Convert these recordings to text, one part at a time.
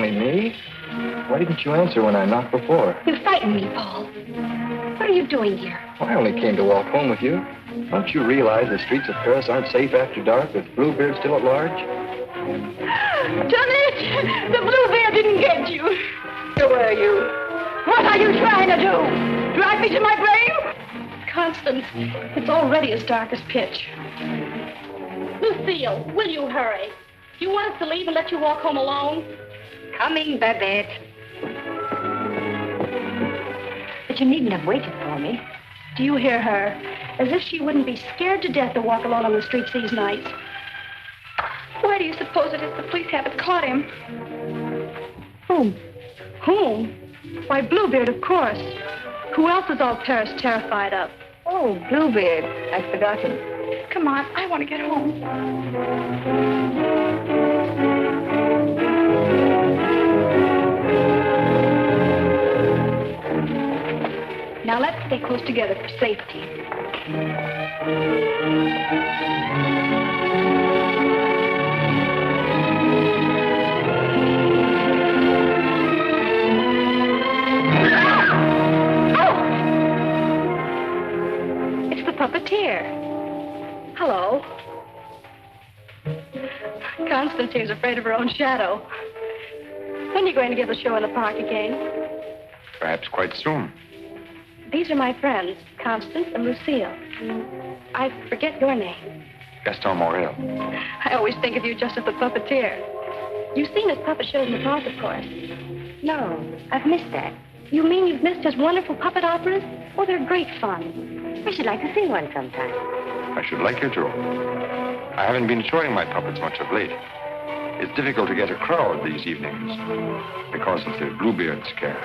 Only me? Why didn't you answer when I knocked before? You frightened me, Paul. What are you doing here? I only came to walk home with you. Don't you realize the streets of Paris aren't safe after dark with Bluebeard still at large? Johnny, the Bluebeard didn't get you. Who are you? What are you trying to do? Drag me to my grave? Constance, it's already as dark as pitch. Lucille, will you hurry? Do you want us to leave and let you walk home alone? Coming, Babette. But you needn't have waited for me. Do you hear her? As if she wouldn't be scared to death to walk alone on the streets these nights. Why do you suppose it is the police haven't caught him? Whom? Whom? Why, Bluebeard, of course. Who else is all Paris terrified of? Oh, Bluebeard. I'd forgotten. Come on, I want to get home. Now let's stay close together for safety. It's the puppeteer. Hello. Constance here's afraid of her own shadow. When are you going to give a show in the park again? Perhaps quite soon. These are my friends, Constance and Lucille. I forget your name. Gaston Morel. I always think of you just as the puppeteer. You've seen his puppet shows in the park, of course. No, I've missed that. You mean you've missed his wonderful puppet operas? Oh, they're great fun. I should like to see one sometime. I should like you to. I haven't been showing my puppets much of late. It's difficult to get a crowd these evenings because of the Bluebeard scare.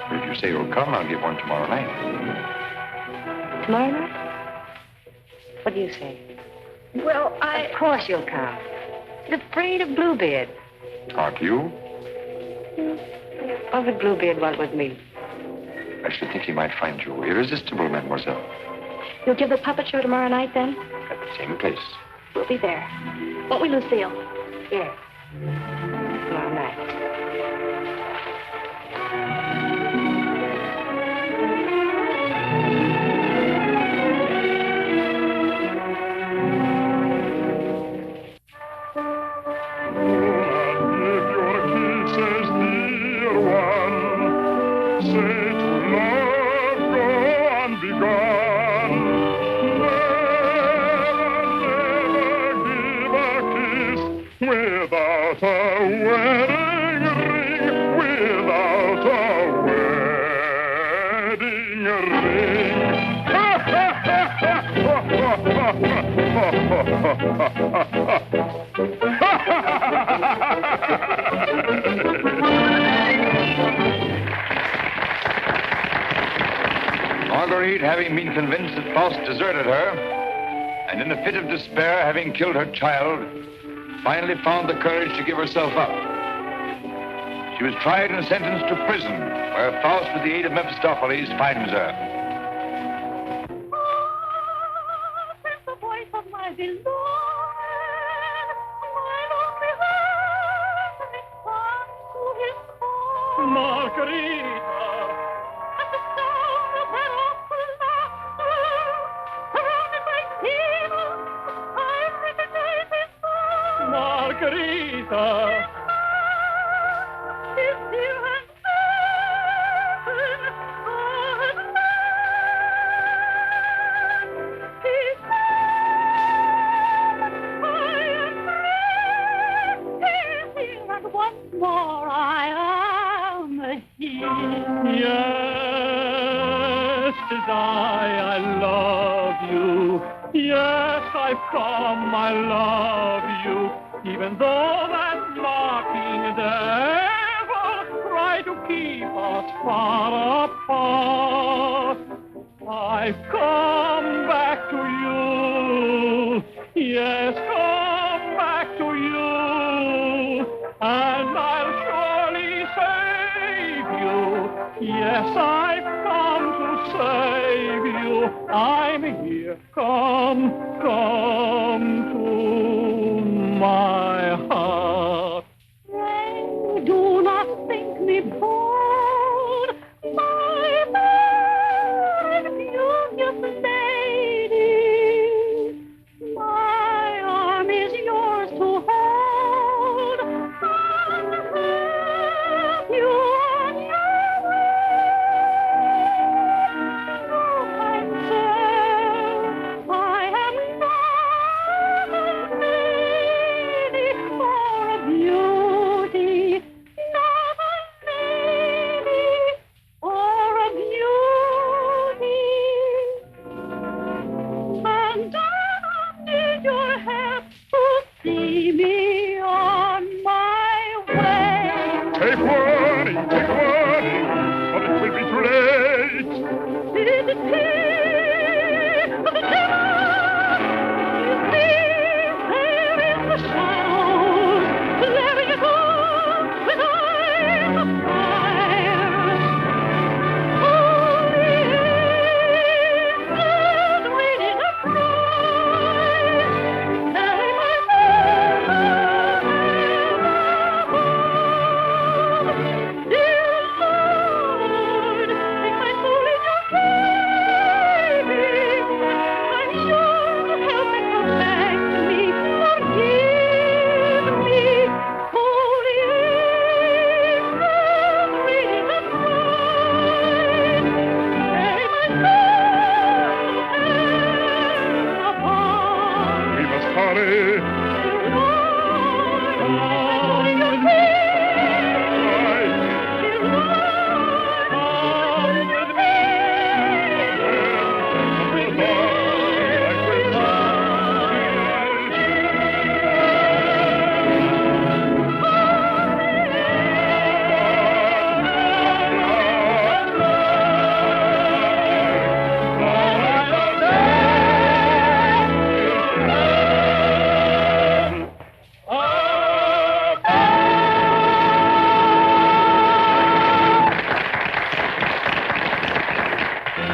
But if you say you'll come, I'll give one tomorrow night. Tomorrow night? What do you say? Well, Of course you'll come. He's afraid of Bluebeard. Aren't you? What would Bluebeard want with me? I should think he might find you irresistible, mademoiselle. You'll give the puppet show tomorrow night, then? At the same place. We'll be there. Won't we, Lucille? Yes. Tomorrow night. Without a wedding ring, without a wedding ring. Marguerite, having been convinced that Faust deserted her, and in a fit of despair, having killed her child, finally found the courage to give herself up. She was tried and sentenced to prison, where Faust, with the aid of Mephistopheles, finds her. The voice of my beloved, my lonely heart responds to his call. Margarita, At the sound of her awful laughter, surrounded by demons, I recognize his voice. Margarita. His dear and certain heart he said, I am here, and once more I am here. Yes, 'tis I love you. Yes, I've come, I love you. Even though that mocking devil tried to keep us far apart, I've come back to you. Yes, come back to you. And I'll surely save you. Yes, I've come to save you. I'm here. Come to my heart. Pray do not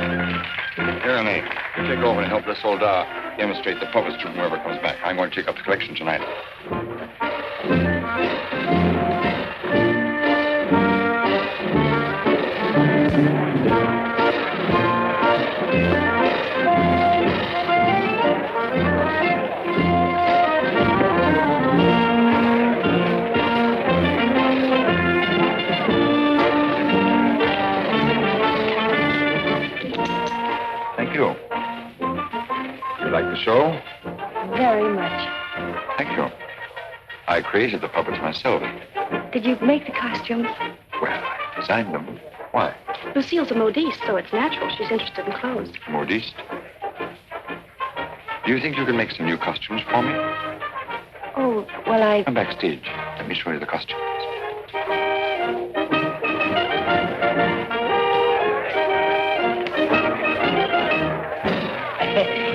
Here, Ernie, you take over and help this old demonstrate the puppets to whoever comes back. I'm going to take up the collection tonight. Thank you. You like the show? Very much. Thank you. I created the puppets myself. Did you make the costumes? Well, I designed them. Why? Lucille's a modiste, so it's natural she's interested in clothes. Modiste? Do you think you can make some new costumes for me? Oh, well, Come backstage. Let me show you the costumes.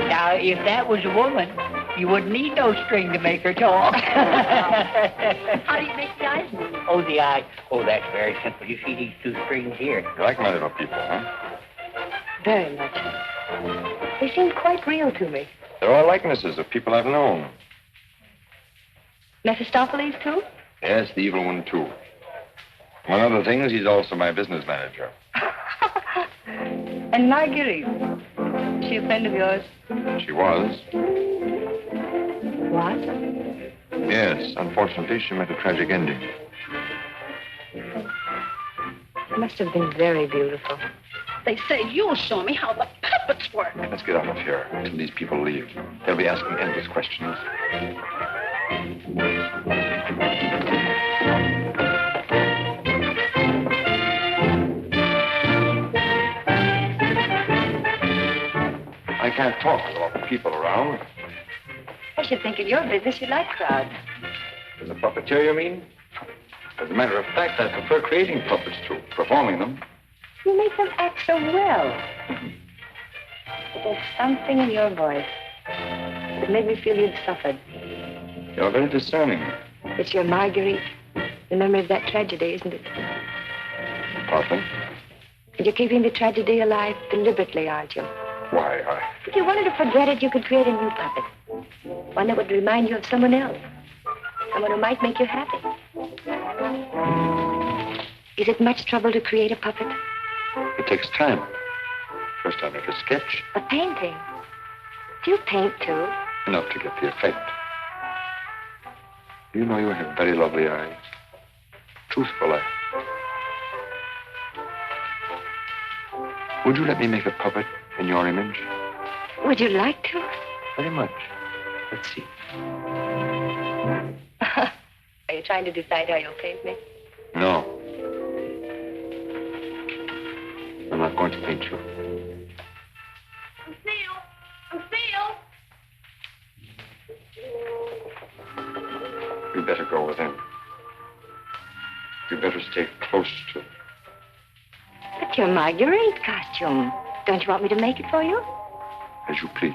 Now, if that was a woman, you wouldn't need no string to make her talk. How do you make the eyes move? Oh, the eye. Oh, that's very simple. You see these two strings here? You like my little people, huh? Very much. They seemed quite real to me. They're all likenesses of people I've known. Mephistopheles, too? Yes, the evil one, too. Among other things, he's also my business manager. And Marguerite. Is she a friend of yours? She was. What? Yes, unfortunately, she met a tragic ending. It must have been very beautiful. They say you'll show me how the puppets work. Let's get out of here until these people leave. They'll be asking endless questions. I can't talk with all the people around. I should think in your business you like crowds. As a puppeteer, you mean? As a matter of fact, I prefer creating puppets to performing them. You make them act so well. But there's something in your voice that made me feel you'd suffered. You're very discerning. It's your Marguerite. The memory of that tragedy, isn't it? Partly. And you're keeping the tragedy alive deliberately, aren't you? Why, If you wanted to forget it, you could create a new puppet. One that would remind you of someone else. Someone who might make you happy. Is it much trouble to create a puppet? It takes time. First I make a sketch. But painting. Do you paint, too? Enough to get the effect. You know you have very lovely eyes. Truthful eyes. Would you let me make a puppet in your image? Would you like to? Very much. Let's see. Are you trying to decide how you'll paint me? No. I'm not going to paint you. Lucille! You'd better go with him. You'd better stay close to him. But your Marguerite costume. Don't you want me to make it for you? As you please.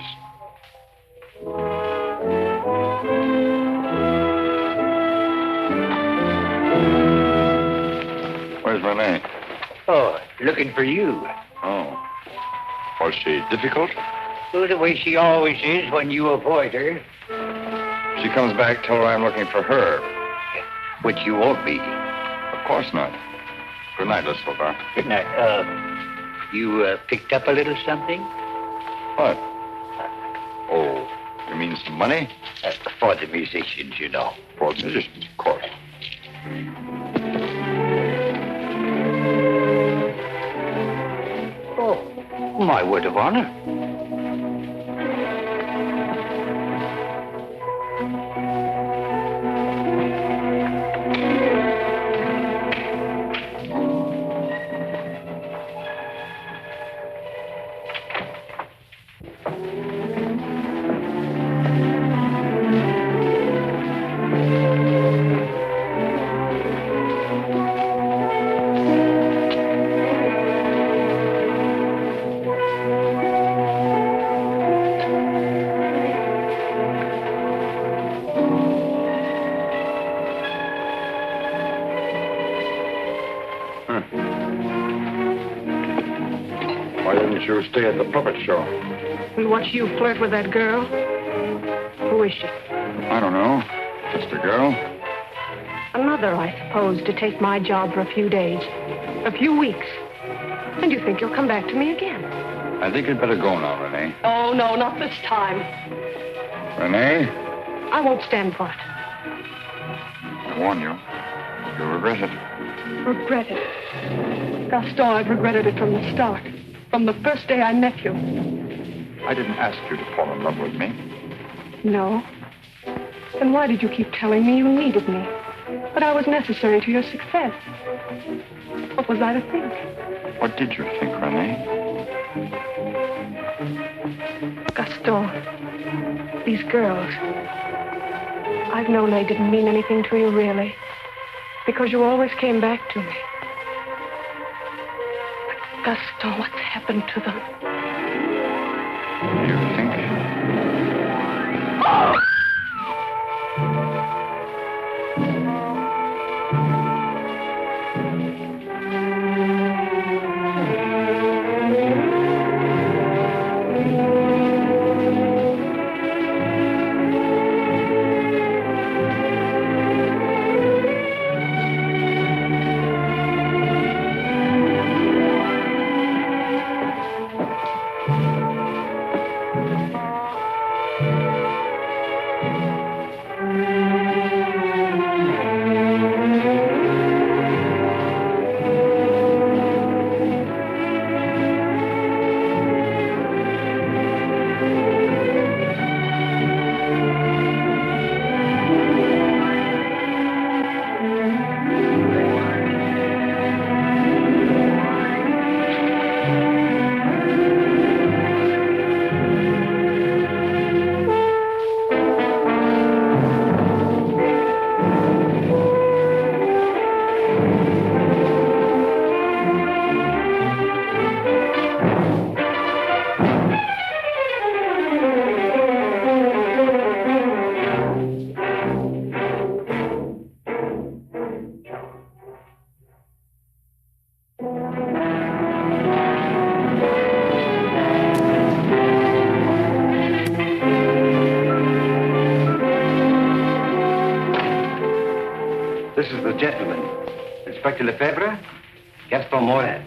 Where's Renee? Oh, looking for you. Oh. Was she difficult? Well, the way she always is when you avoid her. She comes back, tell her I'm looking for her. Which you won't be. Of course not. Good night, Miss Silver. Good night. You picked up a little something? What? Oh, you mean some money? For the musicians, you know. For the musicians, of course. Oh, my word of honor. didn't you stay at the puppet show? And watch you flirt with that girl? Who is she? I don't know. Just a girl. Another, I suppose, to take my job for a few days. A few weeks. And you think you'll come back to me again? I think you'd better go now, Renee. Oh, no, not this time. Renee? I won't stand for it. I warn you. You'll regret it. Regret it? Gaston, I've regretted it from the start. From the first day I met you. I didn't ask you to fall in love with me. No. Then why did you keep telling me you needed me? That I was necessary to your success? What was I to think? What did you think, Renee? Gaston, these girls. I've known they didn't mean anything to you, really. Because you always came back to me. But Gaston, what's happened to them? You think? This is the gentleman. Inspector Lefebvre, Gaston Morel.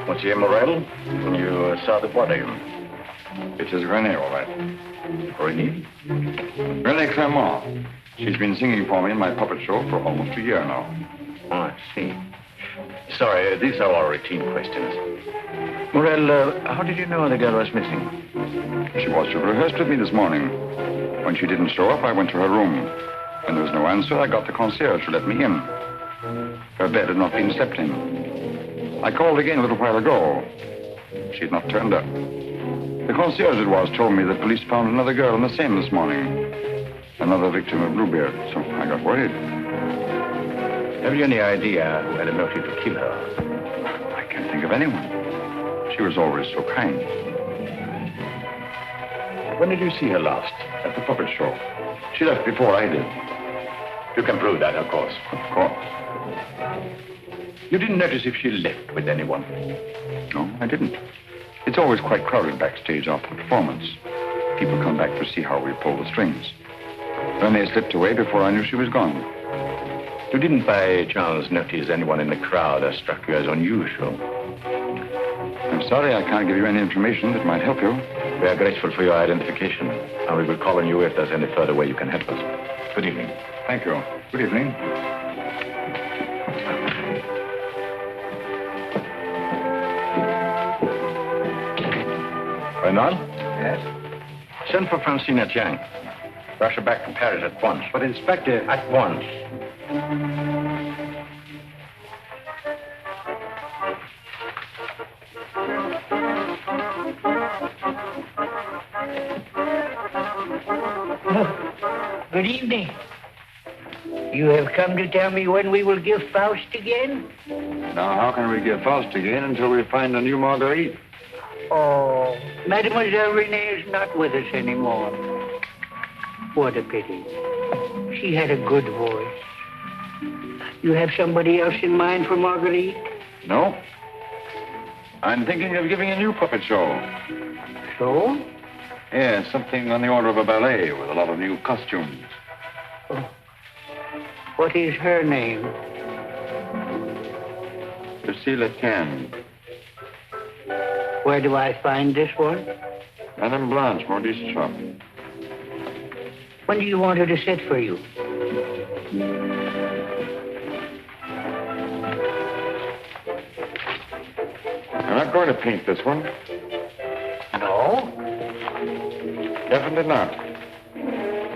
Monsieur Morel, you saw the body. It is Renee, all right. Renee? Renee Clermont. She's been singing for me in my puppet show for almost a year now. Oh, I see. Sorry, these are all routine questions. Morel, how did you know the girl was missing? She was to have rehearsed with me this morning. When she didn't show up, I went to her room. When there was no answer, I got the concierge to let me in. Her bed had not been slept in. I called again a little while ago. She had not turned up. The concierge it was told me that police found another girl in the Seine this morning. Another victim of Bluebeard, so I got worried. Have you any idea who had a motive to kill her? I can't think of anyone. She was always so kind. When did you see her last? At the puppet show. She left before I did. You can prove that, of course. Of course. You didn't notice if she left with anyone? No, I didn't. It's always quite crowded backstage after the performance. People come back to see how we pull the strings. Renee slipped away before I knew she was gone. You didn't by chance notice anyone in the crowd that struck you as unusual? I'm sorry I can't give you any information that might help you. We are grateful for your identification, and we will call on you if there's any further way you can help us. Good evening. Thank you. Good evening. Renaud? Yes? Send for Francine Etienne. Rush her back to Paris at once. But, Inspector... At once. Good evening. You have come to tell me when we will give Faust again? Now, how can we give Faust again until we find a new Marguerite? Oh, Mademoiselle Renee is not with us anymore. What a pity. She had a good voice. You have somebody else in mind for Marguerite? No. I'm thinking of giving a new puppet show. So? Yeah, something on the order of a ballet with a lot of new costumes. Oh. What is her name? Lucille Can. Where do I find this one? Madame Blanche, Maurice's shop. When do you want her to sit for you? I'm not going to paint this one. No? Definitely not.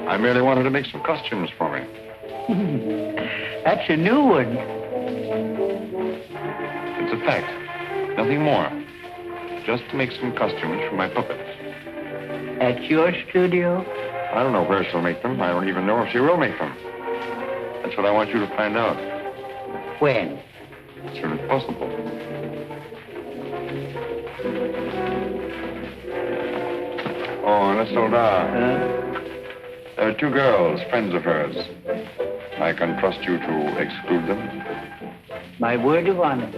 I merely wanted to make some costumes for me. That's a new one. It's a fact. Nothing more. Just to make some costumes for my puppets. At your studio? I don't know where she'll make them. I don't even know if she will make them. That's what I want you to find out. When? As soon as possible. Oh, Miss Soldat. There are two girls, friends of hers. I can trust you to exclude them. My word of honor.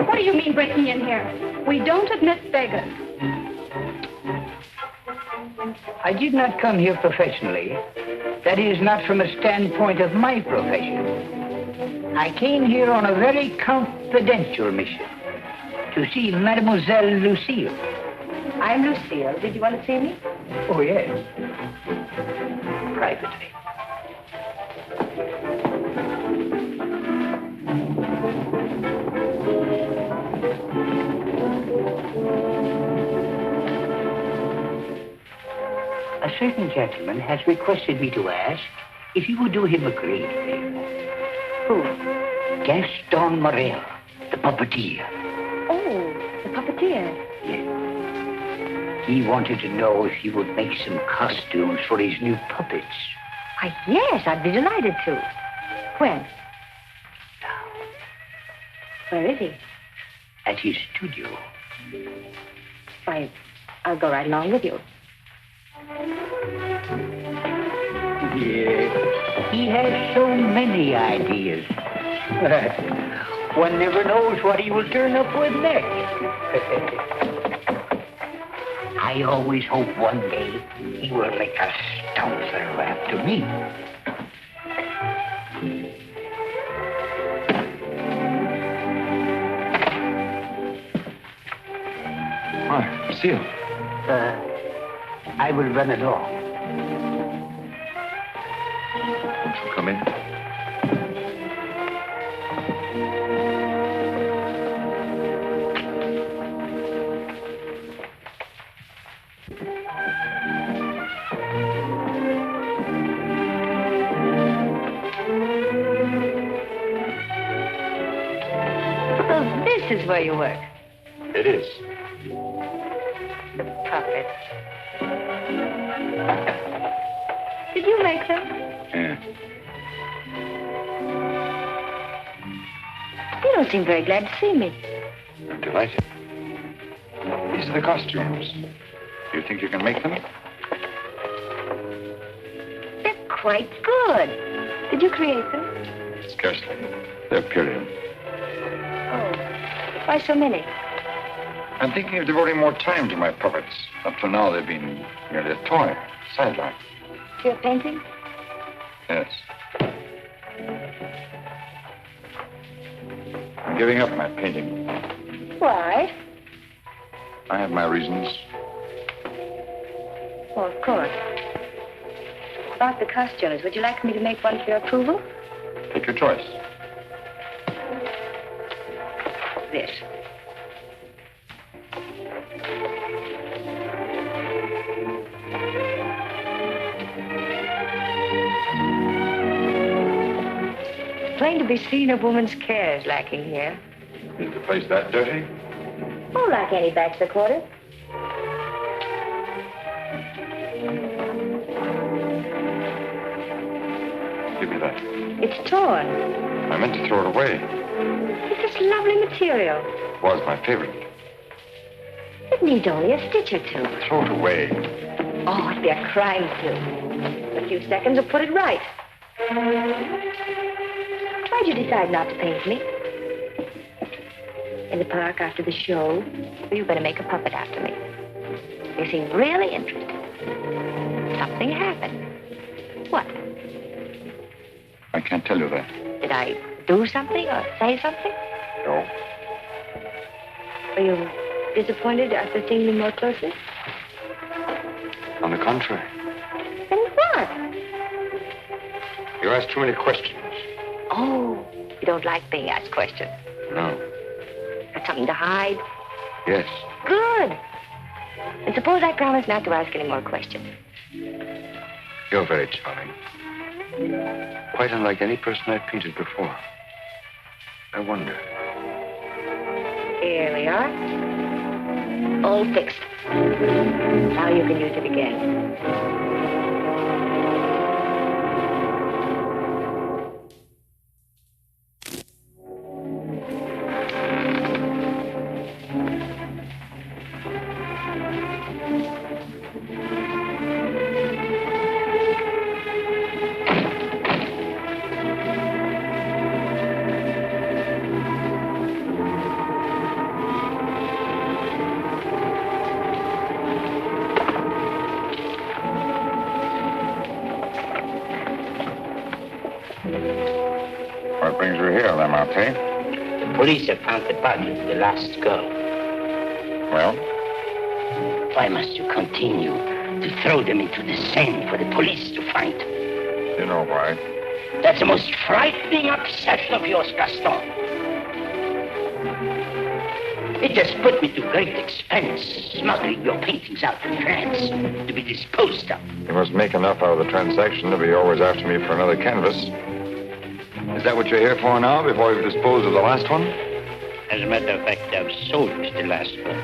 What do you mean breaking in here? We don't admit beggars. I did not come here professionally. That is, not from a standpoint of my profession. I came here on a very confidential mission to see Mademoiselle Lucille. I'm Lucille. Did you want to see me? Oh, yes. Privately. A certain gentleman has requested me to ask if you would do him a great favor. Who? Gaston Morel, the puppeteer. Oh, the puppeteer. Yes. He wanted to know if you would make some costumes for his new puppets. Why, yes, I'd be delighted to. When? Now, Where is he? at his studio. Why, I'll go right along with you. Yeah, he has so many ideas. One never knows what he will turn up with next. I always hope one day he will make a stouther after me. Hi, Lucille. I will run along. Won't you come in? So this is where you work. It is. The puppets. Did you make them? Yeah. You don't seem very glad to see me. I'm delighted. These are the costumes. Do you think you can make them? They're quite good. Did you create them? Scarcely. They're period. Oh, why so many? I'm thinking of devoting more time to my puppets. Up till now, they've been merely a toy, sideline. To your painting? Yes. I'm giving up my painting. Why? I have my reasons. Oh, of course. About the costumes, would you like me to make one for your approval? Take your choice. This. Plain to be seen a woman's care is lacking here. Is the place that dirty? Oh, like any bachelor quarter. Give me that. It's torn. I meant to throw it away. It's this lovely material. It was my favorite. It needs only a stitch or two. Throw it away. Oh, it'd be a crime to. A few seconds will put it right. Why'd you decide not to paint me? In the park after the show, were you going to make a puppet after me? You seemed really interested. Something happened. What? I can't tell you that. Did I do something or say something? No. Were you disappointed after seeing me more closely? On the contrary. Then what? You ask too many questions. Oh, you don't like being asked questions. No. Got something to hide? Yes. Good. And suppose I promise not to ask any more questions. You're very charming. Quite unlike any person I've painted before. I wonder. Here we are. All fixed. Now you can use it again. What brings you here, Lamarté? The police have found the body of the last girl. Well? Why must you continue to throw them into the Seine for the police to find? You know why. That's the most frightening obsession of yours, Gaston. It has put me to great expense smuggling your paintings out to France to be disposed of. You must make enough out of the transaction to be always after me for another canvas. Is that what you're here for now, before you've disposed of the last one? As a matter of fact, I've sold the last one.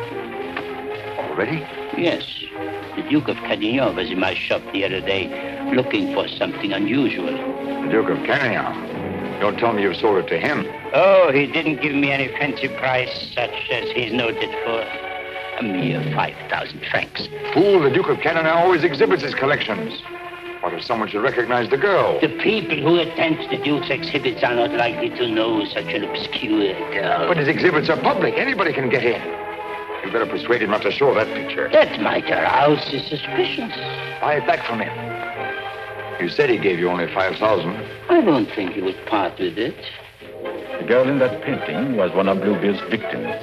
Already? Yes. The Duke of Carradine was in my shop the other day looking for something unusual. The Duke of Carradine? Don't tell me you've sold it to him. Oh, he didn't give me any fancy price such as he's noted for. A mere 5,000 francs. Fool, the Duke of Carradine always exhibits his collections. What if someone should recognize the girl? The people who attend the Duke's exhibits are not likely to know such an obscure girl. But his exhibits are public. Anybody can get in. You better persuade him not to show that picture. That might arouse his suspicions. Buy it back from him. You said he gave you only 5,000. I don't think he would part with it. The girl in that painting was one of Bluebeard's victims.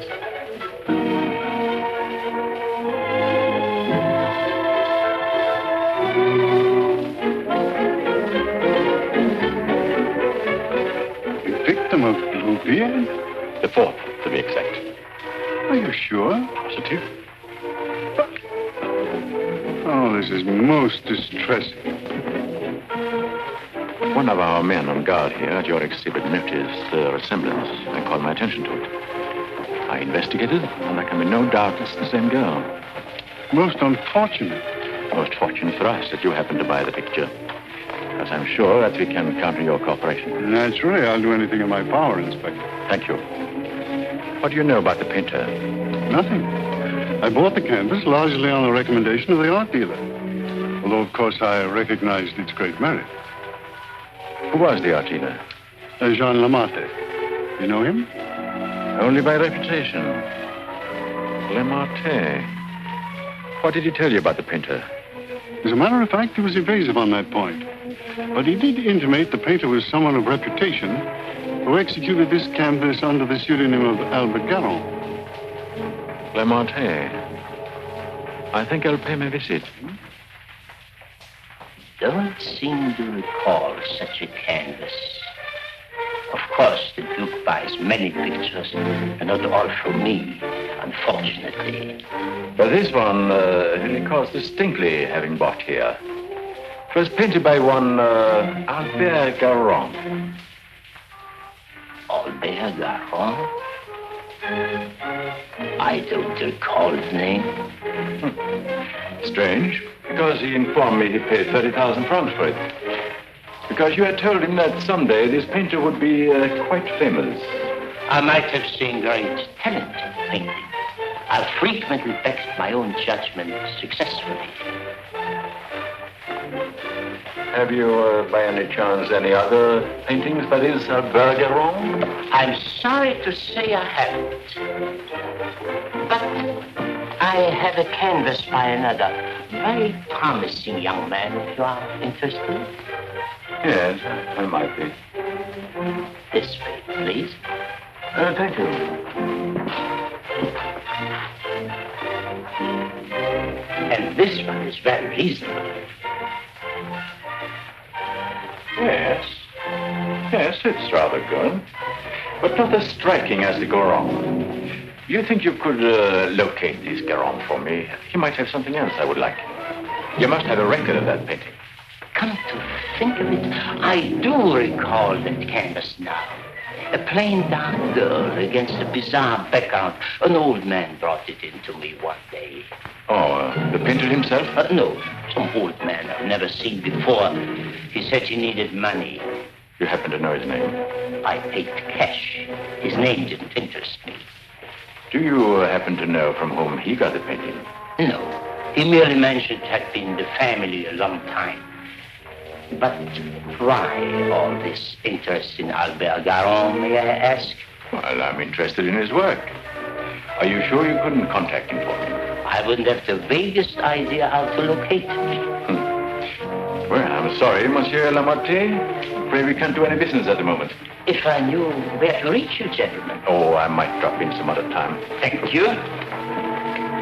Victim of Bluebeard? The fourth, to be exact. Are you sure? Positive. Oh, this is most distressing. One of our men on guard here at your exhibit noticed the resemblance and called my attention to it. I investigated, and there can be no doubt it's the same girl. Most unfortunate. Most fortunate for us that you happened to buy the picture. As I'm sure that we can count on your cooperation. Naturally, I'll do anything in my power, Inspector. Thank you. What do you know about the painter? Nothing. I bought the canvas largely on the recommendation of the art dealer. Although, of course, I recognized its great merit. Who was the art dealer? Jean Lamarté. You know him? Only by reputation. Lamarté. What did he tell you about the painter? As a matter of fact, he was evasive on that point. But he did intimate the painter was someone of reputation who executed this canvas under the pseudonym of Albert Garron. Lamarté. I think I'll pay my visit. Don't seem to recall such a canvas. Of course, the Duke buys many pictures, and not all from me, unfortunately. But this one, he recalls distinctly having bought here. It was painted by one Albert Garron. Albert Garron? I don't recall the name. Strange, because he informed me he paid 30,000 francs for it. Because you had told him that someday this painter would be quite famous. I might have seen great talent in painting. I've frequently backed my own judgment successfully. Have you, by any chance, any other paintings by this Bergeron? I'm sorry to say I haven't. But I have a canvas by another very promising young man, if you are interested. Yes, I might be. This way, please. Thank you. And this one is very reasonable. Yes. Yes, it's rather good. But not as striking as the Goron. You think you could locate this Goron for me? He might have something else I would like. You must have a record of that painting. Come to think of it, I do recall that canvas now. A plain dark girl against a bizarre background. An old man brought it in to me one day. Oh, the painter himself? No, some old man I've never seen before. He said he needed money. You happen to know his name? I paid cash. His name didn't interest me. Do you happen to know from whom he got the painting? No, he merely mentioned it had been the family a long time. But why all this interest in Albert Garon, may I ask? Well, I'm interested in his work. Are you sure you couldn't contact him for me? I wouldn't have the vaguest idea how to locate him. Well, I'm sorry, Monsieur Lamotte. Afraid we can't do any business at the moment. If I knew where to reach you, gentlemen. Oh, I might drop in some other time. Thank you.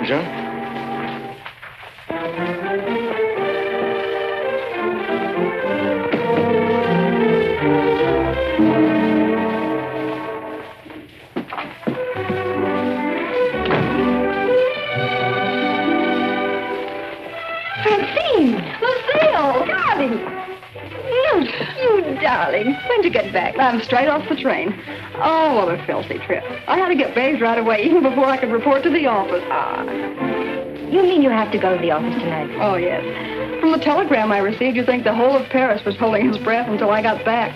Jean? You darling. When'd you get back? I'm straight off the train. Oh, what a filthy trip. I had to get bathed right away, even before I could report to the office. You mean you have to go to the office tonight? Oh, yes. From the telegram I received, you'd think the whole of Paris was holding his breath until I got back.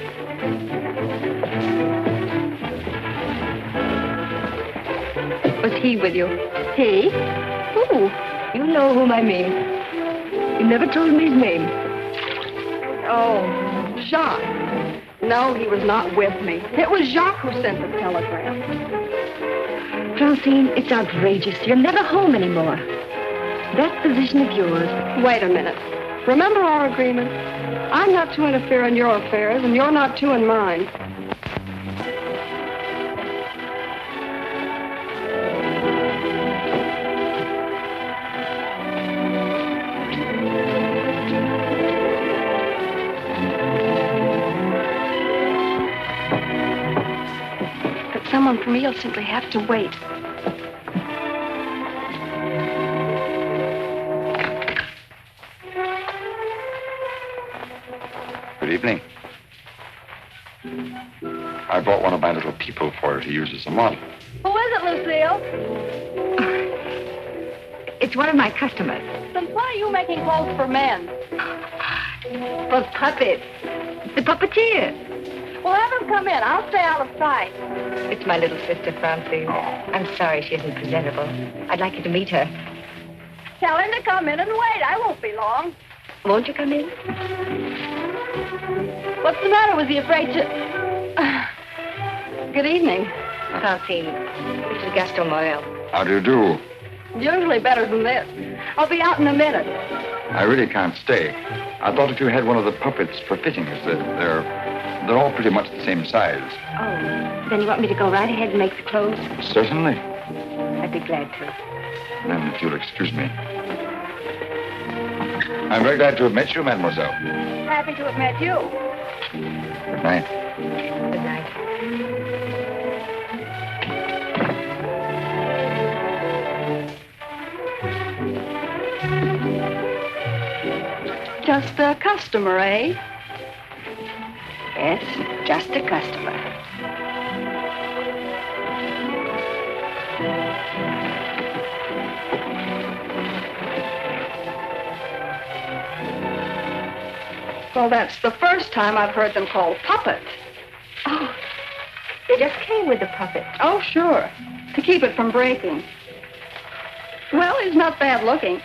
Was he with you? He? Who? You know whom I mean. You never told me his name. Oh, Jacques. No, he was not with me. It was Jacques who sent the telegram. Francine, it's outrageous. You're never home anymore. That position of yours. Wait a minute. Remember our agreement? I'm not to interfere in your affairs, and you're not to in mine. Someone for me will simply have to wait. Good evening. I brought one of my little people for her to use as a model. Who is it, Lucille? It's one of my customers. Then why are you making clothes for men? For puppets. The puppeteer. Well, have him come in. I'll stay out of sight. It's my little sister, Francine. I'm sorry she isn't presentable. I'd like you to meet her. Tell him to come in and wait. I won't be long. Won't you come in? What's the matter? Was he afraid to... Good evening. Francine, this is Gaston Morel. How do you do? Usually better than this. I'll be out in a minute. I really can't stay. I thought if you had one of the puppets for fittings, they're all pretty much the same size. Oh, then you want me to go right ahead and make the clothes? Certainly. I'd be glad to. Then, if you'll excuse me. I'm very glad to have met you, mademoiselle. Happy to have met you. Good night. Good night. Just a customer, eh? Yes, just a customer. Well, that's the first time I've heard them called puppets. Oh, they just came with the puppet. Oh, sure. To keep it from breaking. Well, he's not bad looking.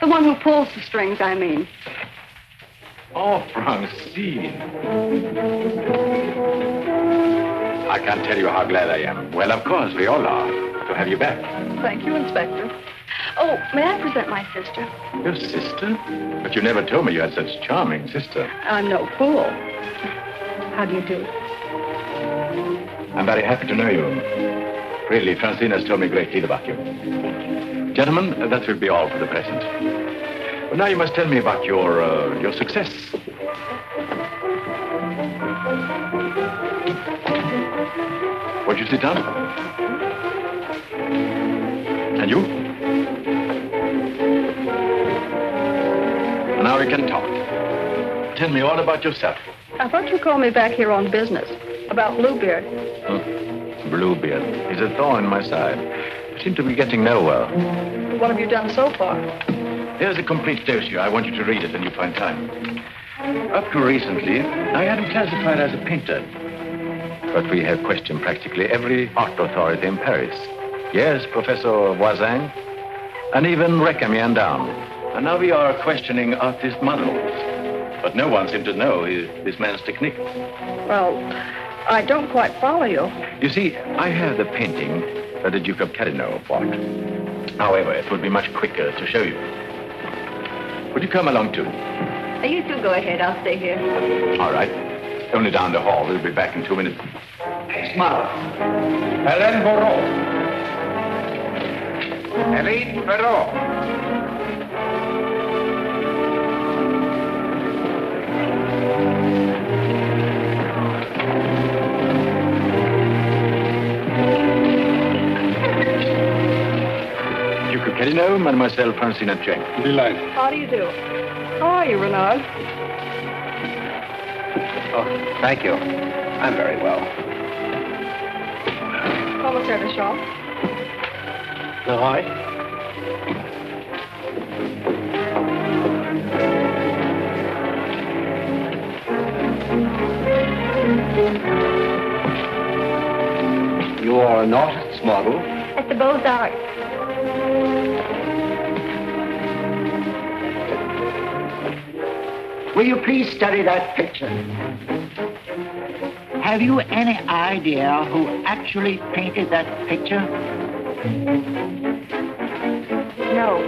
The one who pulls the strings, I mean. Oh, Francine. I can't tell you how glad I am. Well, of course, we all are, to have you back. Thank you, Inspector. Oh, may I present my sister? Your sister? But you never told me you had such a charming sister. I'm no fool. How do you do? I'm very happy to know you. Really, Francine has told me a great deal about you. Gentlemen, that will be all for the present. Well, now you must tell me about your success. Won't you sit down? And you? Now we can talk. Tell me all about yourself. I thought you called me back here on business. About Bluebeard. Bluebeard. He's a thorn in my side. I seem to be getting nowhere. What have you done so far? Here's a complete dossier. I want you to read it when you find time. Up to recently, I had him classified as a painter. But we have questioned practically every art authority in Paris. Yes, Professor Voisin, and even Recamier down. And now we are questioning artist models. But no one seems to know this man's technique. Well, I don't quite follow you. You see, I have the painting that the Duke of Carradine bought. However, it would be much quicker to show you. Would you come along too? You two go ahead. I'll stay here. All right. Only down the hall. We'll be back in 2 minutes. Smile. Hélène Moreau. Hélène Moreau. Duke of Carradine, Mademoiselle Francine Cheng. Delighted. How do you do? How are you, Renard? Oh, thank you. I'm very well. Commissaire de Shaw. Leroy? You are an artist's model? At the Beaux-Arts. Will you please study that picture? Have you any idea who actually painted that picture? No.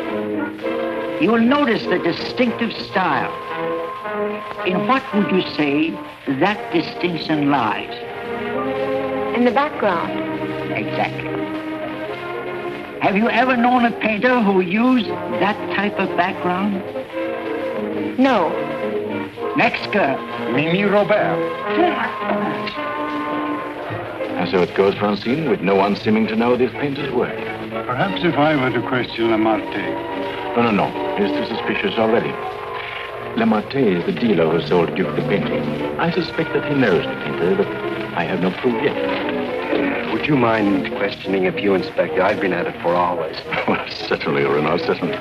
You will notice the distinctive style. In what would you say that distinction lies? In the background. Exactly. Have you ever known a painter who used that type of background? No. Next girl. Mimi Robert. And so it goes, Francine, with no one seeming to know this painter's work. Perhaps if I were to question Lamartine. No. He's too suspicious already. Lamartine is the dealer who sold Duke the painting. I suspect that he knows the painter, but I have no proof yet. Would you mind questioning a few, Inspector? I've been at it for hours. Well, certainly, Renard, certainly.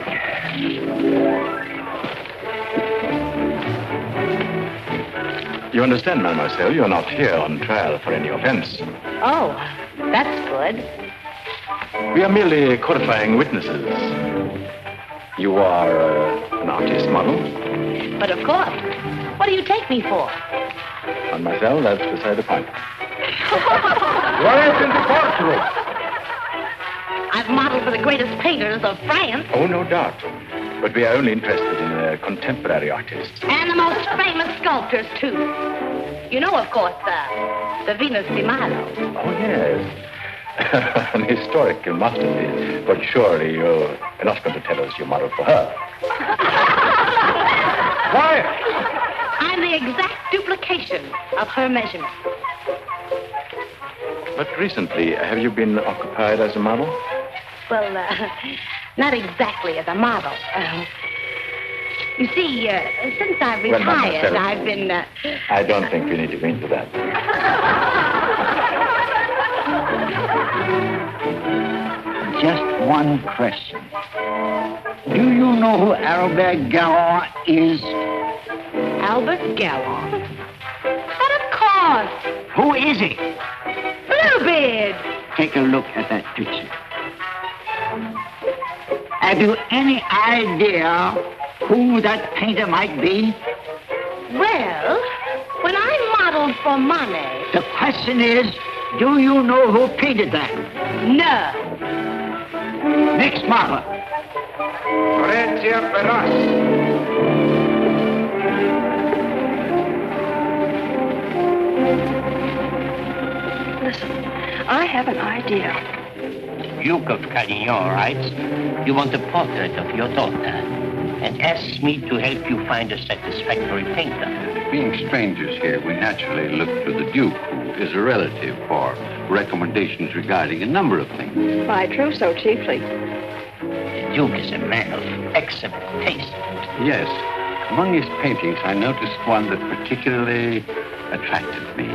You understand, mademoiselle, you're not here on trial for any offense. Oh, that's good. We are merely qualifying witnesses. You are an artist model? But of course. What do you take me for? Mademoiselle, that's beside the point. Right in the courtroom. I've modeled for the greatest painters of France. Oh, no doubt. But we are only interested in contemporary artists. And the most famous sculptors, too. You know, of course, the Venus de Milo. Oh, yes. An historical masterpiece. But surely you're not going to tell us you modeled for her. Quiet. I'm the exact duplication of her measurements. But recently, have you been occupied as a model? Well, not exactly as a model. You see, since I've Well, retired, mademoiselle, I've been... I don't think we need to go into that. Just one question. Do you know who Albert Garron is? Albert Garron? But of course. Who is he? Bluebeard. Take a look at that picture. Have you any idea who that painter might be? Well, when I modeled for money... The question is, do you know who painted that? No. Next model. Horatia Peras. Listen, I have an idea. Duke of Carradine writes, you want a portrait of your daughter and asks me to help you find a satisfactory painter. Being strangers here, we naturally look to the Duke, who is a relative, for recommendations regarding a number of things. Why, true so chiefly. The Duke is a man of excellent taste. Yes. Among his paintings, I noticed one that particularly attracted me.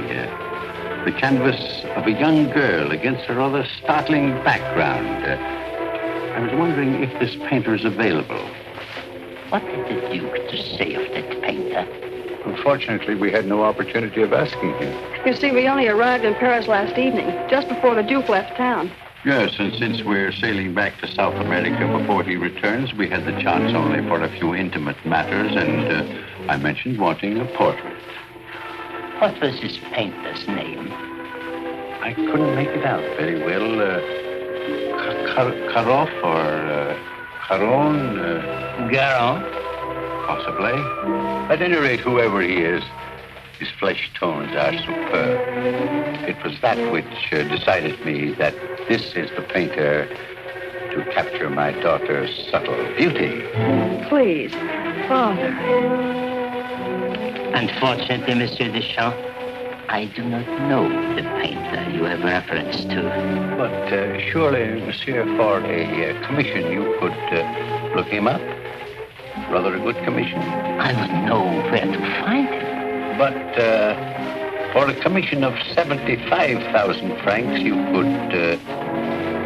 The canvas of a young girl against a rather startling background. I was wondering if this painter is available. What did the Duke to say of that painter? Unfortunately, we had no opportunity of asking him. You see, we only arrived in Paris last evening, just before the Duke left town. Yes, and since we're sailing back to South America before he returns, we had the chance only for a few intimate matters, and I mentioned wanting a portrait. What was this painter's name? I couldn't make it out very well. Karoff or Caron? Garon? Possibly. At any rate, whoever he is, his flesh tones are superb. It was that which decided me that this is the painter to capture my daughter's subtle beauty. Please, Father. Unfortunately, Monsieur Deschamps, I do not know the painter you have reference to. But surely, Monsieur, for a commission, you could look him up. Rather a good commission. I would know where to find him. But for a commission of 75,000 francs, you could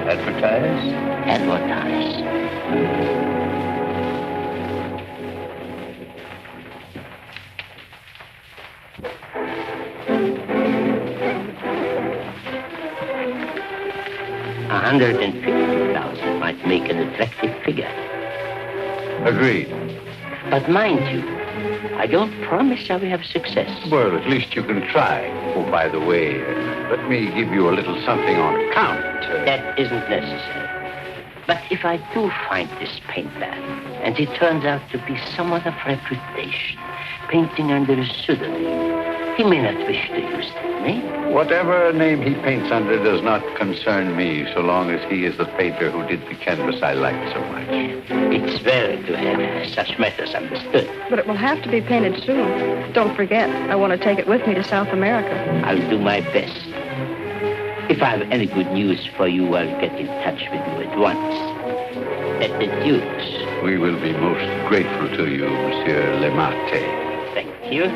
advertise? Advertise. 150,000 might make an attractive figure. Agreed. But mind you, I don't promise I will have success. Well, at least you can try. Oh, by the way, let me give you a little something on account. That isn't necessary. But if I do find this painter, and he turns out to be someone of reputation, painting under a pseudonym, he may not wish to use that name. Whatever name he paints under does not concern me, so long as he is the painter who did the canvas I like so much. It's well to have such matters understood. But it will have to be painted soon. Don't forget, I want to take it with me to South America. I'll do my best. If I have any good news for you, I'll get in touch with you at once. At the Duke's. We will be most grateful to you, Monsieur Lemarte. Thank you.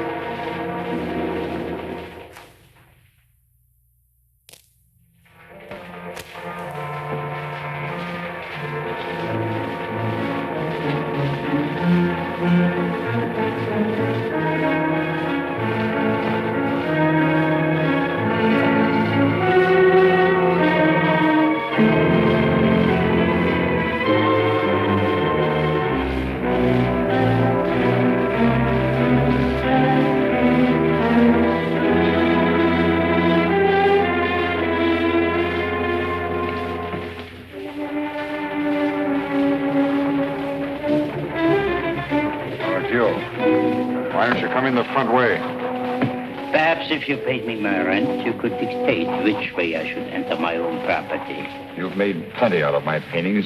If you paid me my rent, you could dictate which way I should enter my own property. You've made plenty out of my paintings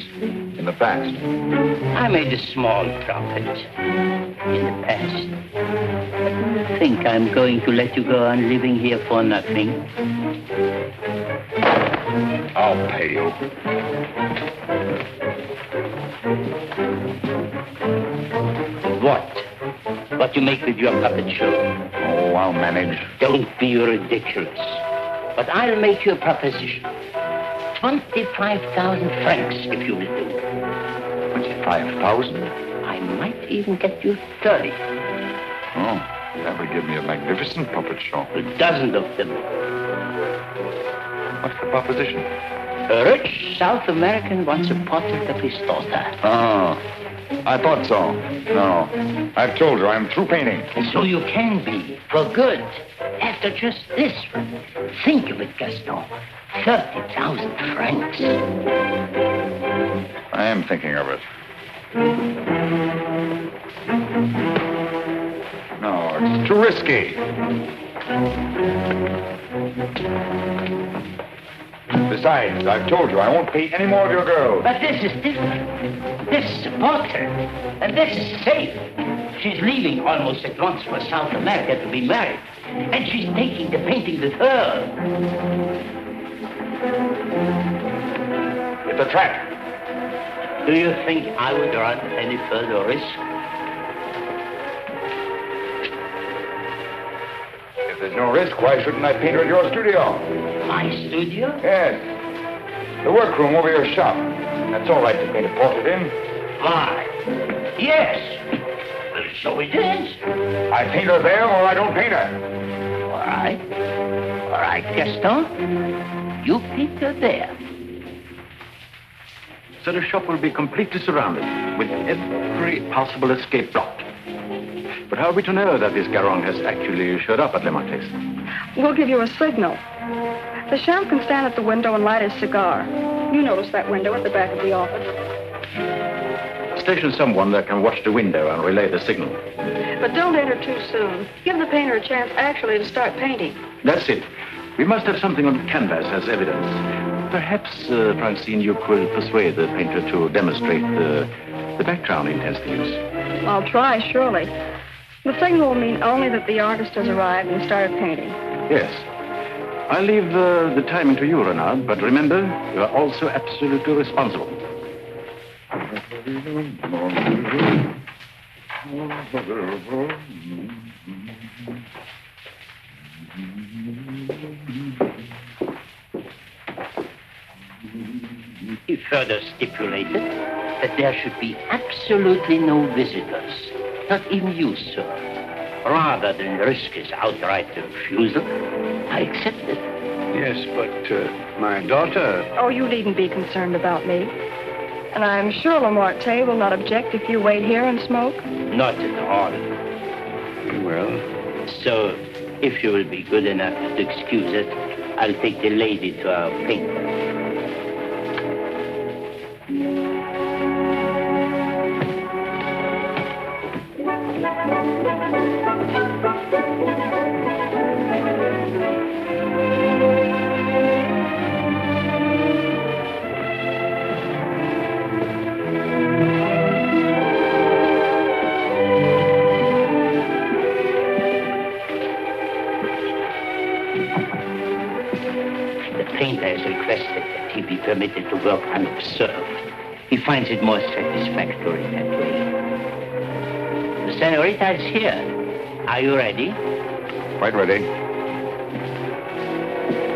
in the past. I made a small profit in the past. But do you think I'm going to let you go on living here for nothing? I'll pay you. What? What you make with your puppet show? Oh, I'll manage. Don't be ridiculous. But I'll make you a proposition. 25,000 francs, if you will do. 25,000? I might even get you 30. Oh, that would give me a magnificent puppet show. A dozen of them. What's the proposition? A rich South American wants a portrait of his daughter. Oh, I thought so. No. I've told her I'm through painting. So you can be, for good. After just this one. Think of it, Gaston. 30,000 francs. I am thinking of it. No, it's too risky. Besides, I've told you I won't pay any more of your girls. But this is different. This is a portrait. And this is safe. She's leaving almost at once for South America to be married. And she's taking the painting with her. It's a trap. Do you think I would run any further risk? If there's no risk, why shouldn't I paint her at your studio? My studio? Yes. The workroom over your shop. That's all right to paint a portrait in. Why? Yes. Well, so it is. I paint her there or I don't paint her. All right. All right, Gaston. You paint her there. So the shop will be completely surrounded with every possible escape blocked. But how are we to know that this Garron has actually showed up at Le Marquis? We'll give you a signal. The sheriff can stand at the window and light his cigar. You notice that window at the back of the office. Station someone that can watch the window and relay the signal. But don't enter too soon. Give the painter a chance actually to start painting. That's it. We must have something on canvas as evidence. Perhaps, Francine, you could persuade the painter to demonstrate the background he intends to use. I'll try, surely. The signal will mean only that the artist has arrived and started painting. Yes. I'll leave the timing to you, Renard, but remember, you are also absolutely responsible. He further stipulated that there should be absolutely no visitors, not even you, sir. Rather than risk his outright refusal, I accepted. Yes, but my daughter... Oh, you needn't be concerned about me. And I'm sure Lamarté will not object if you wait here and smoke. Not at all. Well... So, if you will be good enough to excuse us, I'll take the lady to our painter. Permitted to work unobserved. He finds it more satisfactory that way. The senorita is here. Are you ready? Quite ready.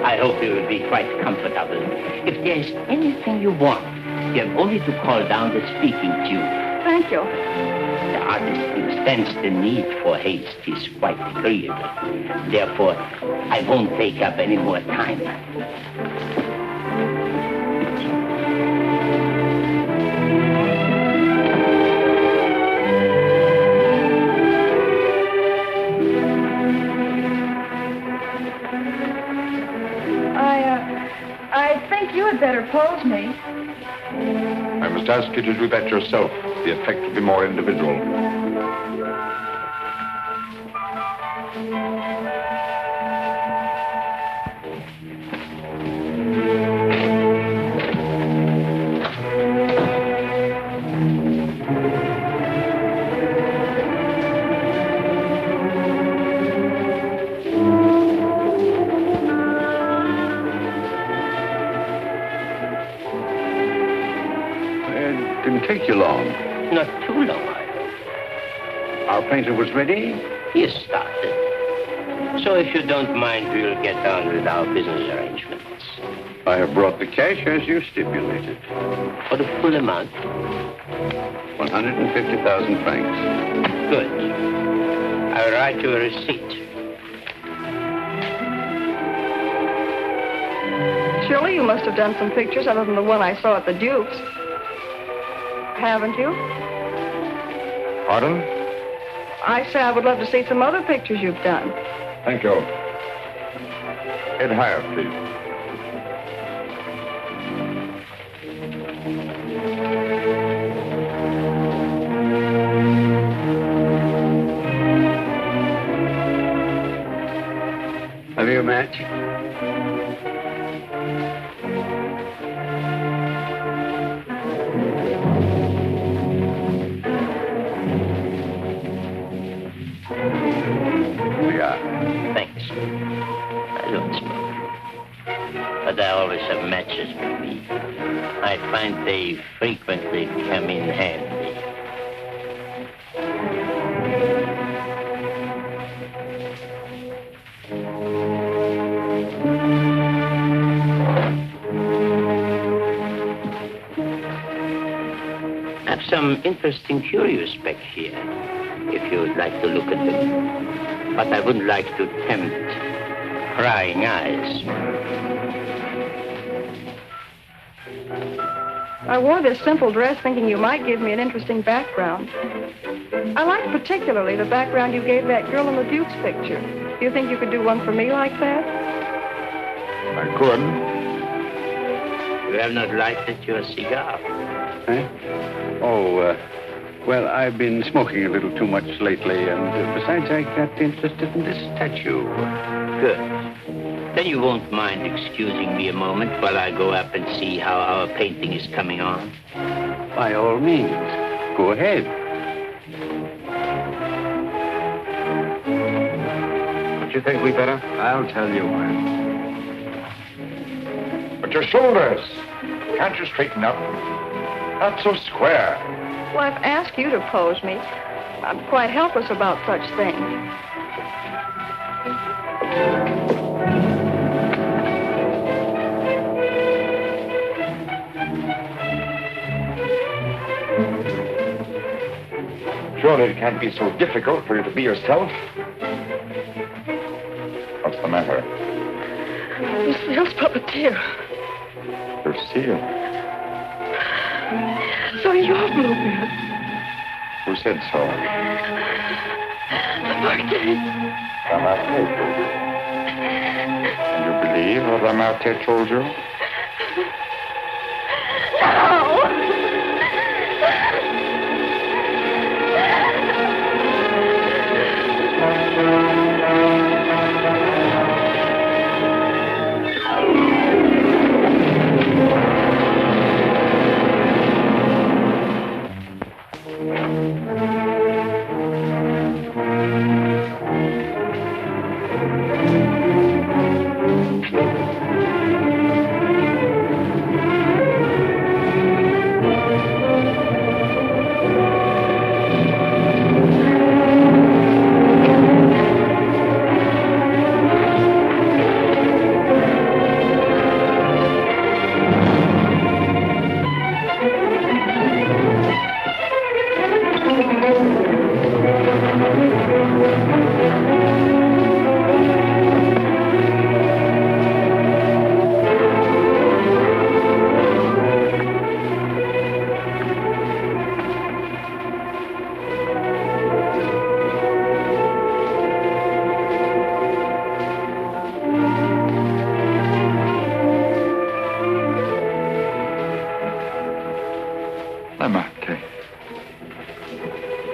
I hope you will be quite comfortable. If there is anything you want, you have only to call down the speaking tube. Thank you. The artist understands the need for haste. He's quite agreeable. Therefore, I won't take up any more time. I think you had better pose me. I must ask you to do that yourself. The effect will be more individual. Take you long. Not too long. Our painter was ready? He started. So if you don't mind, we'll get on with our business arrangements. I have brought the cash as you stipulated. For the full amount? 150,000 francs. Good. I'll write you a receipt. Surely you must have done some pictures other than the one I saw at the Duke's. Haven't you? Pardon? I say I would love to see some other pictures you've done. Thank you. Head higher, please. Have you a match? Thanks. I don't smoke. But I always have matches with me. I find they frequently come in handy. I have some interesting curios back here, if you would like to look at them. But I wouldn't like to tempt prying eyes. I wore this simple dress thinking you might give me an interesting background. I like particularly the background you gave that girl in the Duke's picture. Do you think you could do one for me like that? I could. You have not lighted your cigar. Eh? Oh, well, I've been smoking a little too much lately, and besides, I got interested in this statue. Good. Then you won't mind excusing me a moment while I go up and see how our painting is coming on? By all means. Go ahead. Don't you think we better? I'll tell you when. But your shoulders. Can't you straighten up? Not so square. Well, I've asked you to pose me. I'm quite helpless about such things. Surely it can't be so difficult for you to be yourself. What's the matter? Lucille's puppeteer. Lucille. So you're Bluebeard. Who said so? The Marquis. And you believe what Amate told you?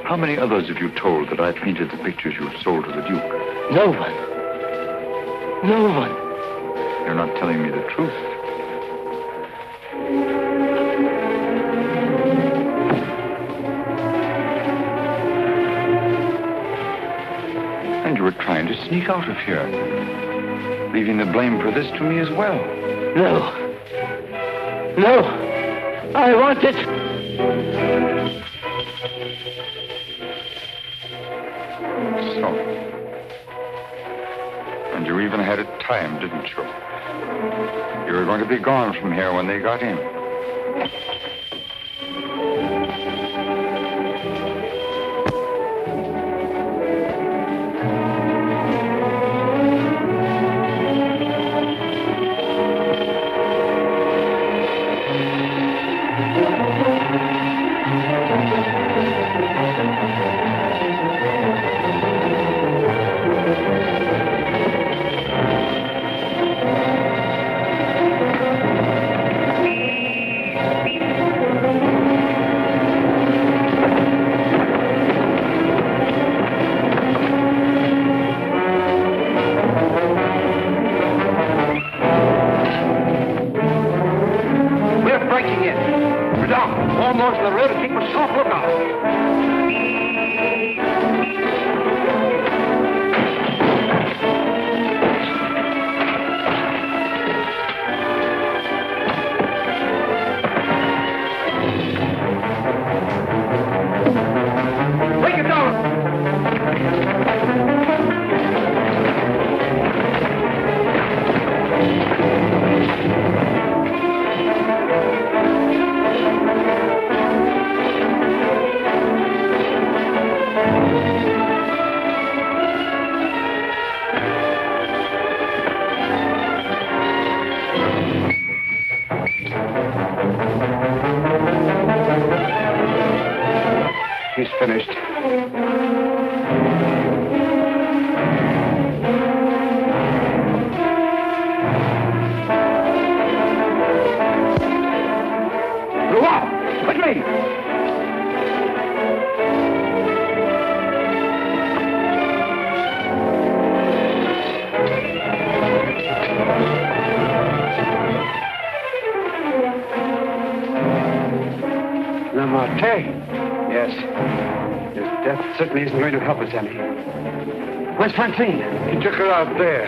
How many others have you told that I painted the pictures you sold to the Duke? No one. No one. You're not telling me the truth. And you were trying to sneak out of here, leaving the blame for this to me as well. No. No. I want it. So. And you even had it timed, didn't you? You were going to be gone from here when they got in. finished. Quickly! Lamartine? Yes. His death certainly isn't going to help us any. Where's Francine? He took her out there.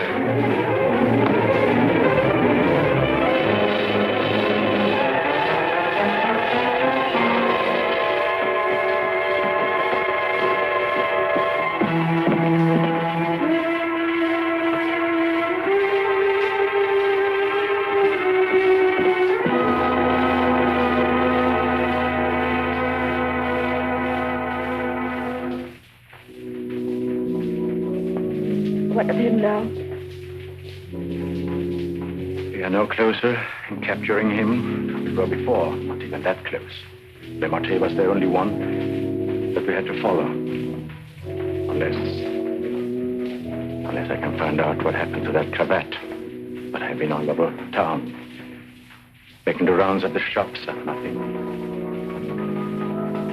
What of him now? We are no closer in capturing him than we were before. Not even that close. Lamartine was the only one that we had to follow. Unless I can find out what happened to that cravat. But I've been all over town, making the rounds of the shops and nothing.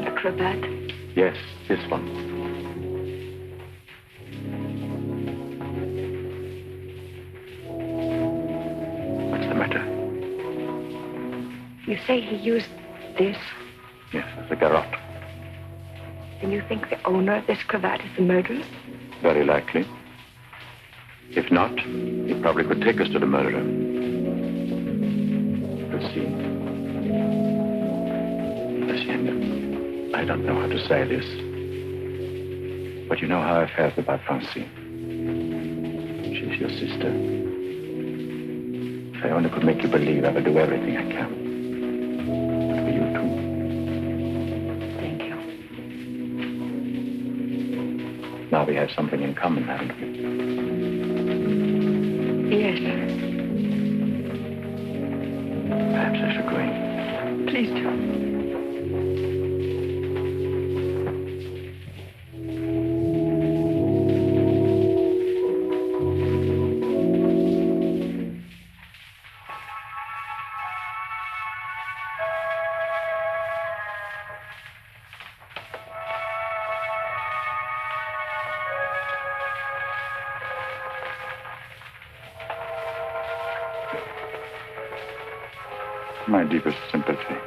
The cravat? Yes, this one. What's the matter? You say he used this? Yes, the garrote. Then you think the owner of this cravat is the murderer? Very likely. If not, he probably could take us to the murderer. We'll see. Hacienda, I don't know how to say this, but you know how I felt about Francine. She's your sister. If I only could make you believe, I would do everything I can. But for you too. Thank you. Now we have something in common, haven't we? Yes. Perhaps I should go in. Please do. My deepest sympathy.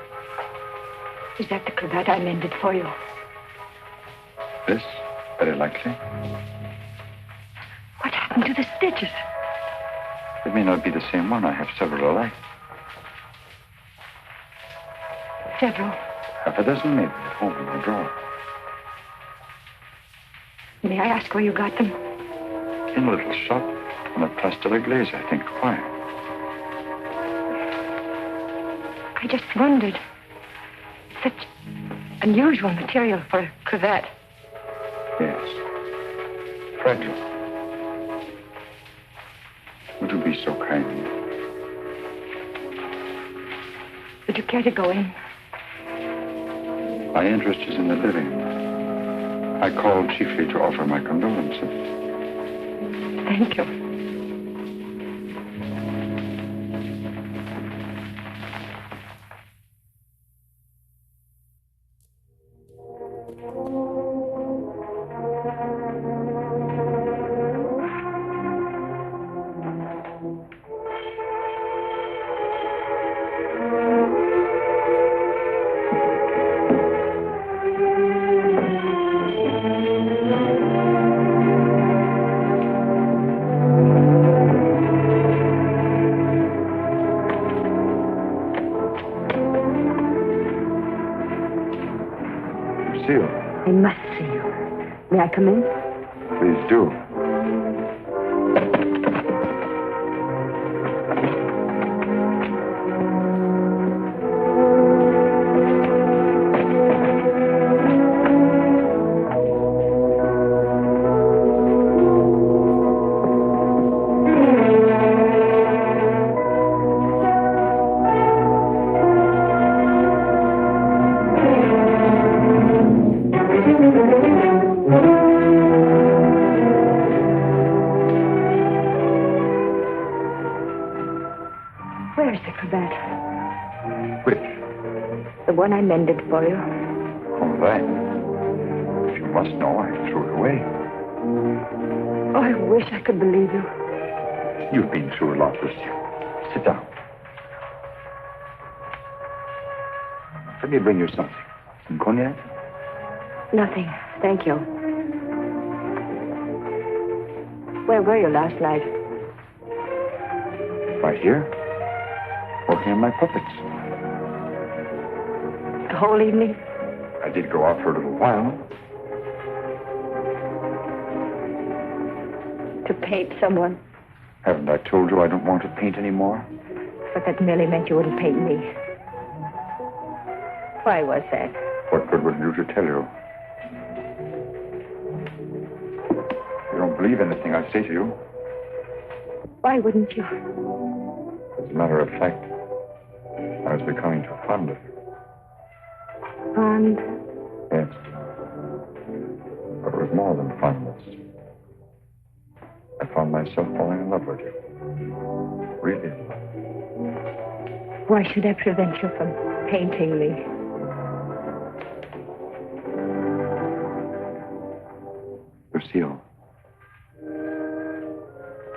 Is that the cravat I mended for you? This? Very likely. What happened to the stitches? It may not be the same one. I have several alike. Several. Half a dozen, maybe, at home in my drawer. May I ask where you got them? In a little shop on a Place de l'Église, I think. Why? I just wondered. Such unusual material for a cravat. Yes. Fragile. Would you be so kind? Would you care to go in? My interest is in the living. I called chiefly to offer my condolences. Thank you. I must see you. May I come in? Please do. That. Which? The one I mended for you. Oh, that. If you must know, I threw it away. Oh, I wish I could believe you. You've been through a lot, Lucy. Sit down. Let me bring you something. Some cognac? Nothing. Thank you. Where were you last night? Right here. Working on my puppets. The whole evening? I did go out for a little while. To paint someone. Haven't I told you I don't want to paint anymore? But that merely meant you wouldn't paint me. Why was that? What good would it do to tell you? You don't believe anything I say to you. Why wouldn't you? As a matter of fact, I was becoming too fond of you. Fond? Yes. But it was more than fondness. I found myself falling in love with you. Really in love. Why should I prevent you from painting me? Lucille,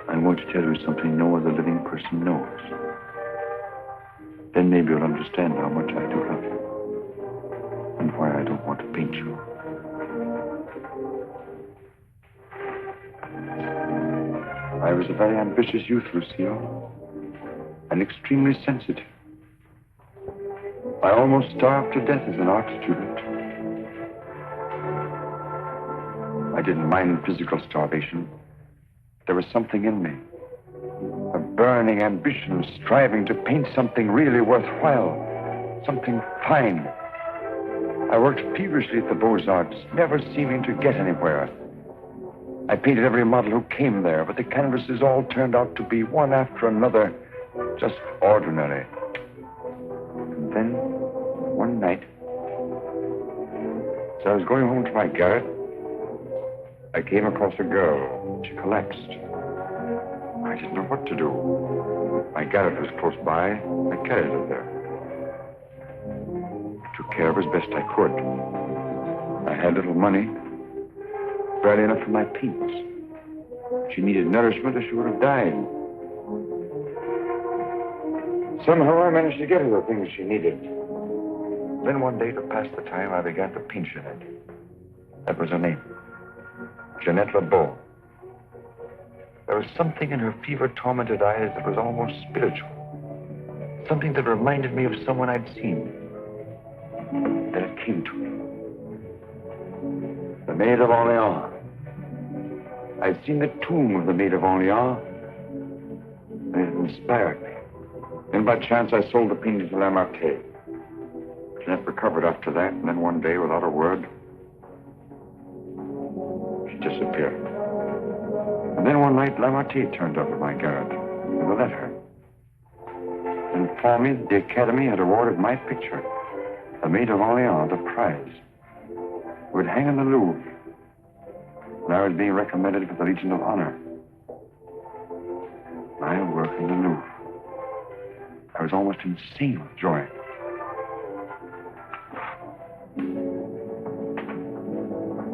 I want to tell you something no other living person knows. Then maybe you'll understand how much I do love you. And why I don't want to paint you. I was a very ambitious youth, Lucille. And extremely sensitive. I almost starved to death as an art student. I didn't mind physical starvation. There was something in me. A burning ambition, striving to paint something really worthwhile. Something fine. I worked feverishly at the Beaux-Arts, never seeming to get anywhere. I painted every model who came there, but the canvases all turned out to be one after another, just ordinary. And then, one night, as I was going home to my garret, I came across a girl. She collapsed. I didn't know what to do. My garret was close by. I carried her there. I took care of her as best I could. I had little money, barely enough for my paints. She needed nourishment or she would have died. Somehow I managed to get her the things she needed. Then one day, to pass the time, I began to paint Jeanette. That was her name. Jeanette LeBeau. There was something in her fever-tormented eyes that was almost spiritual. Something that reminded me of someone I'd seen. Then it came to me. The Maid of Orleans. I'd seen the tomb of the Maid of Orleans, and it inspired me. Then by chance I sold the painting to Lamartine. Jeanette recovered after that, and then one day, without a word, she disappeared. And then one night, Lamartine turned up at my garret with a letter. And informed me that the Academy had awarded my picture, the Maid of Orleans, the prize. It would hang in the Louvre. And I was being recommended for the Legion of Honor. My work in the Louvre. I was almost insane with joy.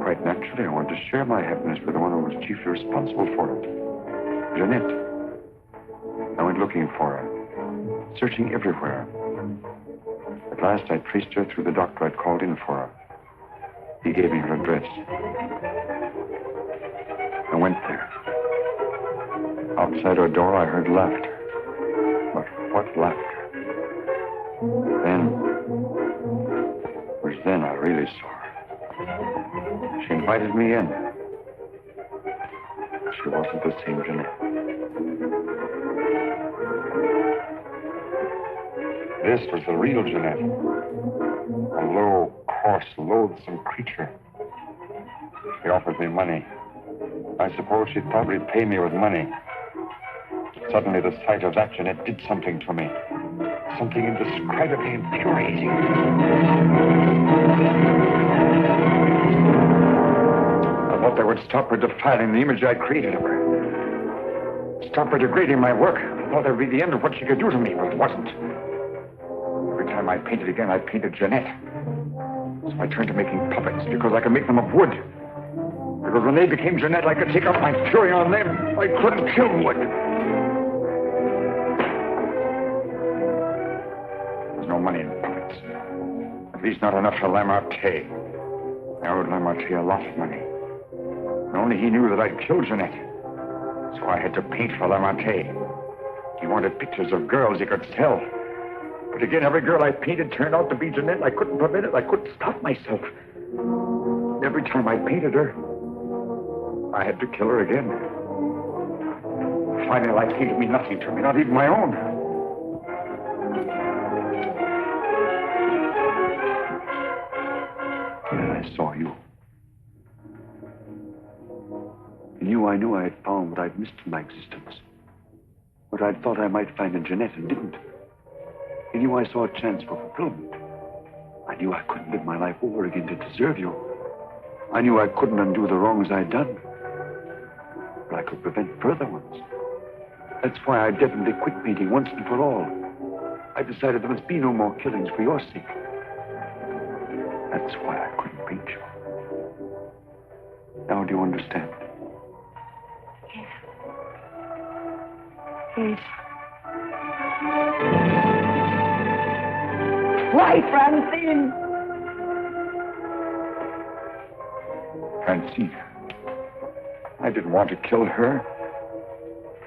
Quite naturally, I wanted to share my happiness with the one who was chiefly responsible for it. Jeanette. I went looking for her, searching everywhere. At last, I traced her through the doctor I'd called in for her. He gave me her address. I went there. Outside her door, I heard laughter. But what laughter? Then I really saw her. She invited me in. She wasn't the same Jeanette. This was the real Jeanette. A low, coarse, loathsome creature. She offered me money. I suppose she thought she'd pay me with money. Suddenly, the sight of that Jeanette did something to me. Something indescribably infuriating. I thought that would stop her defiling the image I'd created of her. Stop her degrading my work. I thought that would be the end of what she could do to me, but it wasn't. Every time I painted again, I painted Jeanette. So I turned to making puppets because I could make them of wood. Because when they became Jeanette, I could take out my fury on them. I couldn't kill wood. There's no money in puppets. At least not enough for Lamarté. I owed Lamarté a lot of money. And only he knew that I'd killed Jeanette. So I had to paint for Lamarté. He wanted pictures of girls he could sell. But again, every girl I painted turned out to be Jeanette. I couldn't prevent it. I couldn't stop myself. Every time I painted her, I had to kill her again. Finally, life seemed to mean nothing to me, not even my own. Then I saw you. In you, I knew I had found what I'd missed in my existence. What I'd thought I might find in Jeanette and didn't. In you, I saw a chance for fulfillment. I knew I couldn't live my life over again to deserve you. I knew I couldn't undo the wrongs I'd done. But I could prevent further ones. That's why I definitely quit painting once and for all. I decided there must be no more killings for your sake. That's why I couldn't paint you. Now do you understand? Yes. Why, Francine? Francine. I didn't want to kill her.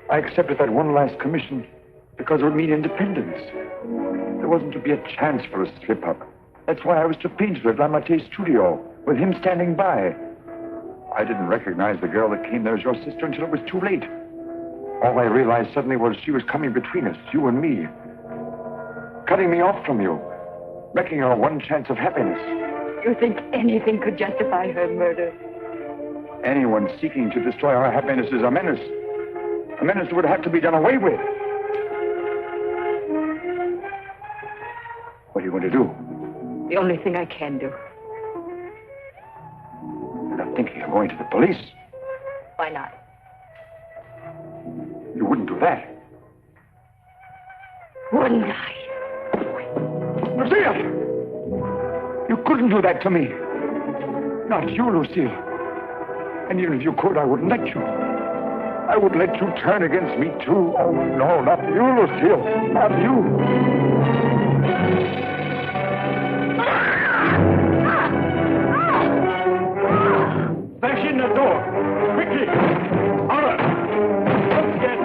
I accepted that one last commission because it would mean independence. There wasn't to be a chance for a slip-up. That's why I was to paint her at Lamarté's studio, with him standing by. I didn't recognize the girl that came there as your sister until it was too late. All I realized suddenly was she was coming between us, you and me. Cutting me off from you. Wrecking our one chance of happiness. You think anything could justify her murder? Anyone seeking to destroy our happiness is a menace. A menace that would have to be done away with. What are you going to do? The only thing I can do. You're not thinking of going to the police. Why not? You wouldn't do that. Wouldn't I? Lucille! You couldn't do that to me. Not you, Lucille. And even if you could, I wouldn't let you. I would let you turn against me, too. Oh, no, not you, Lucille. Not you. Bash in the door. Quickly. Horror. Let's get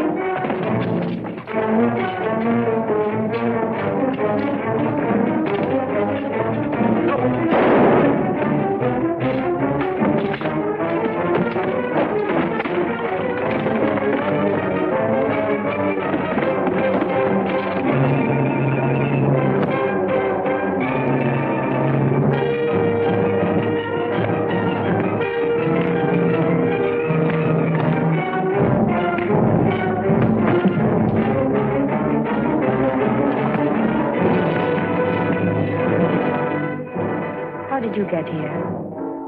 you get here?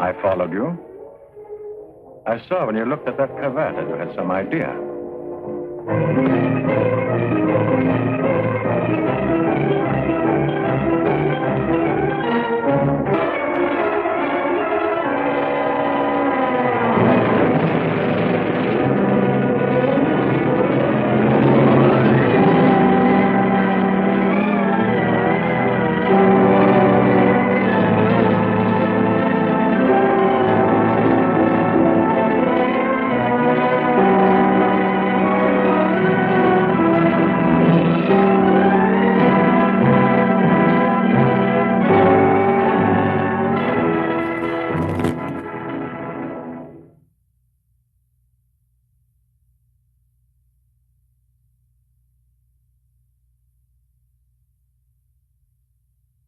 I followed you. I saw when you looked at that cravat that you had some idea.